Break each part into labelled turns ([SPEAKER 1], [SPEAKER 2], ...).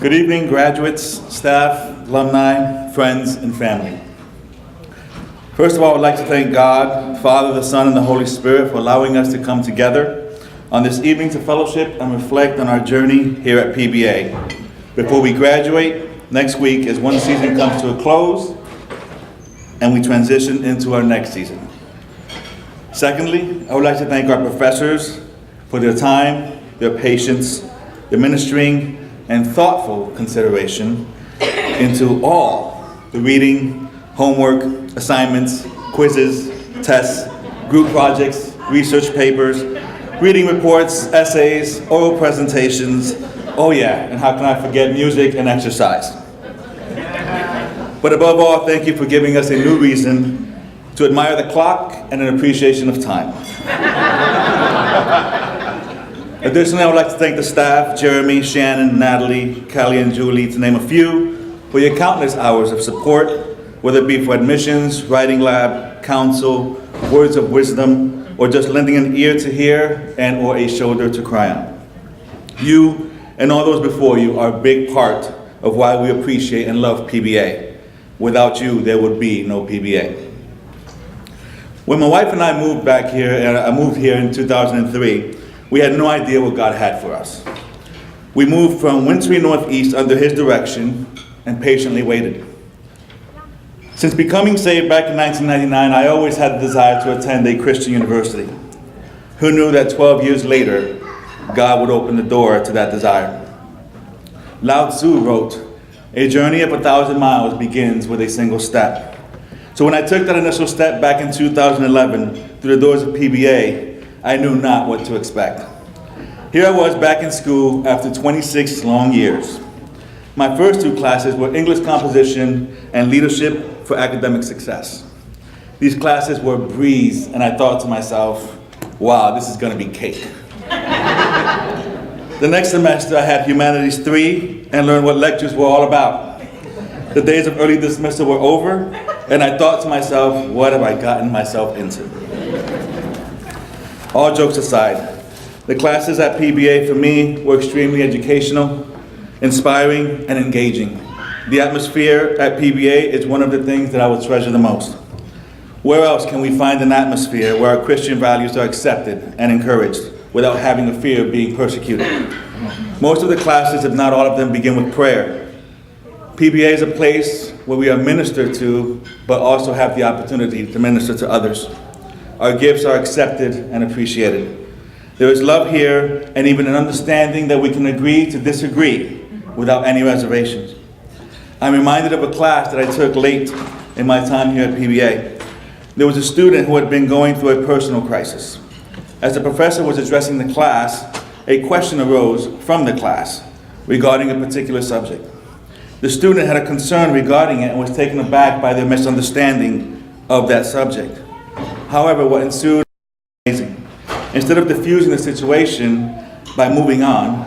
[SPEAKER 1] Good evening, graduates, staff, alumni, friends, and family. First of all, I would like to thank God, Father, the Son, and the Holy Spirit for allowing us to come together on this evening to fellowship and reflect on our journey here at PBA. Before we graduate next week as one season comes to a close and we transition into our next season. Secondly, I would like to thank our professors for their time, their patience, their ministering and thoughtful consideration into all the reading, homework, assignments, quizzes, tests, group projects, research papers, reading reports, essays, oral presentations, oh yeah, and how can I forget music and exercise. But above all, thank you for giving us a new reason to admire the clock and an appreciation of time. Additionally, I would like to thank the staff, Jeremy, Shannon, Natalie, Callie, and Julie, to name a few, for your countless hours of support, whether it be for admissions, writing lab, counsel, words of wisdom, or just lending an ear to hear and or a shoulder to cry on. You and all those before you are a big part of why we appreciate and love PBA. Without you, there would be no PBA. When my wife and I moved back here, and I moved here in 2003, we had no idea what God had for us. We moved from wintry northeast under His direction and patiently waited. Since becoming saved back in 1999, I always had the desire to attend a Christian university. Who knew that 12 years later, God would open the door to that desire? Lao Tzu wrote, "A journey of 1,000 miles begins with a single step." So when I took that initial step back in 2011 through the doors of PBA, I knew not what to expect. Here I was back in school after 26 long years. My first two classes were English composition and leadership for academic success. These classes were a breeze, and I thought to myself, wow, this is gonna be cake. The next semester I had Humanities 3 and learned what lectures were all about. The days of early dismissal were over, and I thought to myself, what have I gotten myself into? All jokes aside, the classes at PBA for me were extremely educational, inspiring, and engaging. The atmosphere at PBA is one of the things that I will treasure the most. Where else can we find an atmosphere where our Christian values are accepted and encouraged without having a fear of being persecuted? Most of the classes, if not all of them, begin with prayer. PBA is a place where we are ministered to, but also have the opportunity to minister to others. Our gifts are accepted and appreciated. There is love here and even an understanding that we can agree to disagree without any reservations. I'm reminded of a class that I took late in my time here at PBA. There was a student who had been going through a personal crisis. As the professor was addressing the class, a question arose from the class regarding a particular subject. The student had a concern regarding it and was taken aback by their misunderstanding of that subject. However, what ensued was amazing. Instead of diffusing the situation by moving on,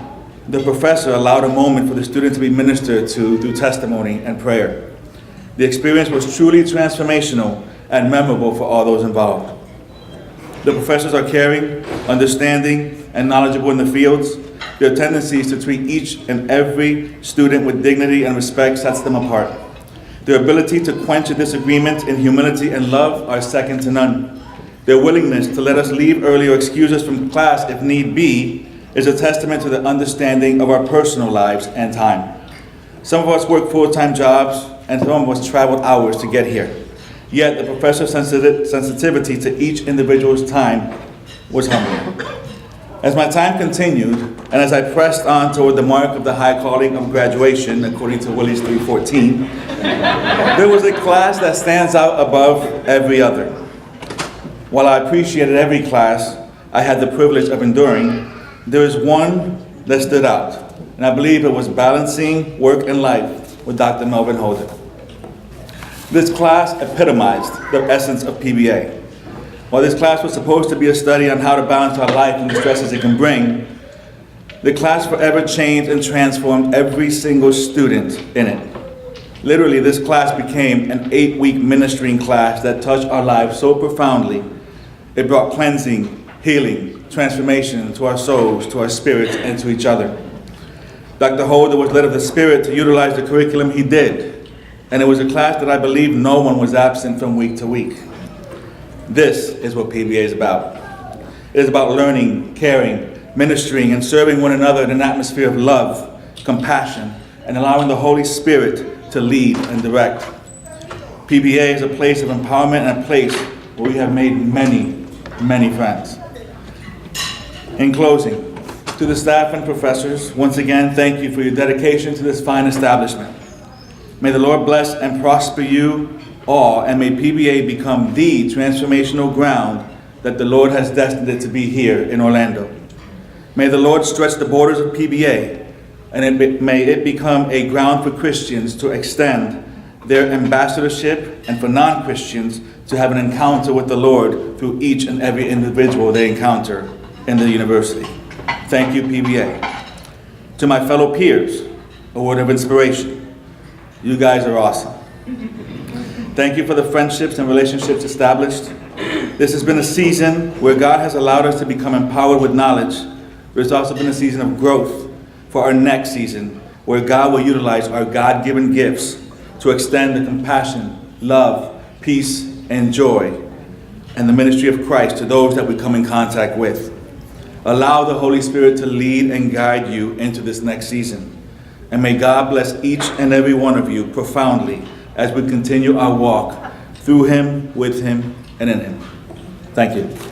[SPEAKER 1] the professor allowed a moment for the student to be ministered to through testimony and prayer. The experience was truly transformational and memorable for all those involved. The professors are caring, understanding, and knowledgeable in the fields. Their tendencies to treat each and every student with dignity and respect sets them apart. Their ability to quench a disagreement in humility and love are second to none. Their willingness to let us leave early or excuse us from class if need be is a testament to the understanding of our personal lives and time. Some of us work full-time jobs, and some of us traveled hours to get here. Yet the professor's sensitivity to each individual's time was humbling. As my time continued, and as I pressed on toward the mark of the high calling of graduation, according to Willie's 3:14, there was a class that stands out above every other. While I appreciated every class I had the privilege of enduring, there is one that stood out, and I believe it was Balancing Work and Life with Dr. Melvin Holder. This class epitomized the essence of PBA. While this class was supposed to be a study on how to balance our life and the stresses it can bring, the class forever changed and transformed every single student in it. Literally, this class became an 8-week ministering class that touched our lives so profoundly. It brought cleansing, healing, transformation to our souls, to our spirits, and to each other. Dr. Holder was led of the Spirit to utilize the curriculum he did, and it was a class that I believe no one was absent from week to week. This is what PBA is about. It is about learning, caring, ministering, and serving one another in an atmosphere of love, compassion, and allowing the Holy Spirit to lead and direct. PBA is a place of empowerment and a place where we have made many, many friends. In closing, to the staff and professors, once again, thank you for your dedication to this fine establishment. May the Lord bless and prosper you all, and may PBA become the transformational ground that the Lord has destined it to be here in Orlando. May the Lord stretch the borders of PBA, and may it become a ground for Christians to extend their ambassadorship, and for non-Christians to have an encounter with the Lord through each and every individual they encounter in the university. Thank you, PBA. To my fellow peers, a word of inspiration. You guys are awesome. Thank you for the friendships and relationships established. This has been a season where God has allowed us to become empowered with knowledge, but it's also been a season of growth for our next season, where God will utilize our God-given gifts to extend the compassion, love, peace, and joy, and the ministry of Christ to those that we come in contact with. Allow the Holy Spirit to lead and guide you into this next season. And may God bless each and every one of you profoundly as we continue our walk through Him, with Him, and in Him. Thank you.